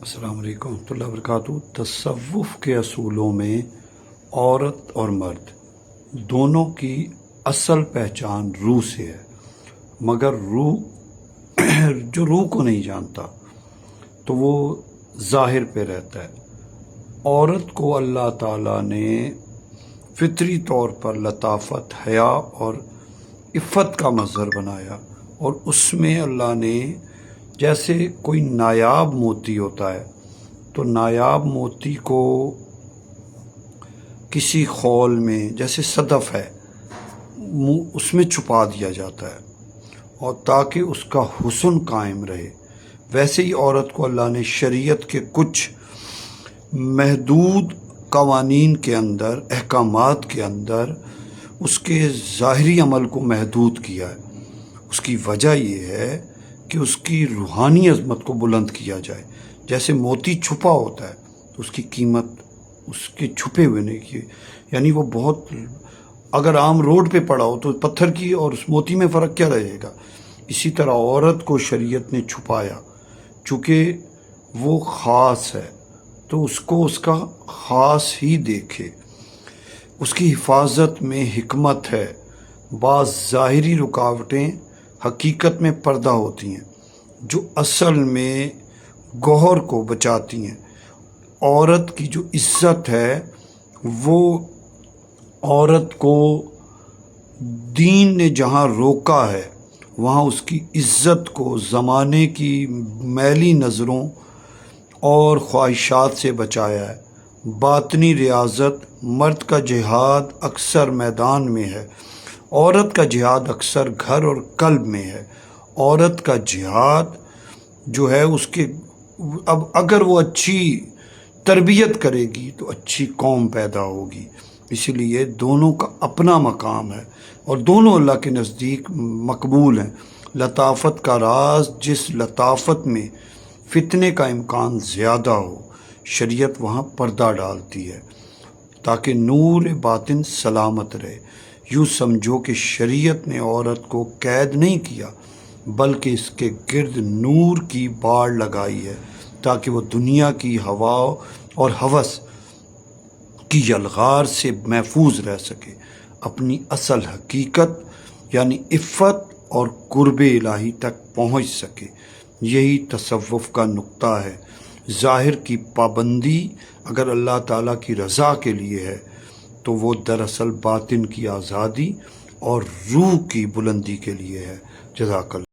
السلام علیکم ورحمۃ اللہ وبرکاتہ۔ تصوف کے اصولوں میں عورت اور مرد دونوں کی اصل پہچان روح سے ہے، مگر روح جو روح کو نہیں جانتا تو وہ ظاہر پہ رہتا ہے۔ عورت کو اللہ تعالیٰ نے فطری طور پر لطافت، حیا اور عفت کا مظہر بنایا، اور اس میں اللہ نے جیسے کوئی نایاب موتی ہوتا ہے تو نایاب موتی کو کسی خول میں، جیسے صدف ہے، اس میں چھپا دیا جاتا ہے اور تاکہ اس کا حسن قائم رہے، ویسے ہی عورت کو اللہ نے شریعت کے کچھ محدود قوانین کے اندر، احکامات کے اندر اس کے ظاہری عمل کو محدود کیا ہے۔ اس کی وجہ یہ ہے کہ اس کی روحانی عظمت کو بلند کیا جائے۔ جیسے موتی چھپا ہوتا ہے تو اس کی قیمت اس کے چھپے ہوئے نہیں کی، یعنی وہ بہت، اگر عام روڈ پہ پڑا ہو تو پتھر کی اور اس موتی میں فرق کیا رہے گا۔ اسی طرح عورت کو شریعت نے چھپایا، چونکہ وہ خاص ہے تو اس کو اس کا خاص ہی دیکھے۔ اس کی حفاظت میں حکمت ہے۔ بعض ظاہری رکاوٹیں حقیقت میں پردہ ہوتی ہیں جو اصل میں گوہر کو بچاتی ہیں۔ عورت کی جو عزت ہے، وہ عورت کو دین نے جہاں روکا ہے وہاں اس کی عزت کو زمانے کی میلی نظروں اور خواہشات سے بچایا ہے۔ باطنی ریاضت، مرد کا جہاد اکثر میدان میں ہے، عورت کا جہاد اکثر گھر اور قلب میں ہے۔ عورت کا جہاد جو ہے، اس کے اب اگر وہ اچھی تربیت کرے گی تو اچھی قوم پیدا ہوگی۔ اسی لیے دونوں کا اپنا مقام ہے اور دونوں اللہ کے نزدیک مقبول ہیں۔ لطافت کا راز، جس لطافت میں فتنے کا امکان زیادہ ہو، شریعت وہاں پردہ ڈالتی ہے تاکہ نور باطن سلامت رہے۔ یوں سمجھو کہ شریعت نے عورت کو قید نہیں کیا، بلکہ اس کے گرد نور کی باڑ لگائی ہے تاکہ وہ دنیا کی ہوا اور ہوس کی یلغار سے محفوظ رہ سکے، اپنی اصل حقیقت یعنی عفت اور قرب الہی تک پہنچ سکے۔ یہی تصوف کا نقطہ ہے۔ ظاہر کی پابندی اگر اللہ تعالیٰ کی رضا کے لیے ہے تو وہ دراصل باطن کی آزادی اور روح کی بلندی کے لیے ہے۔ جزاک اللہ۔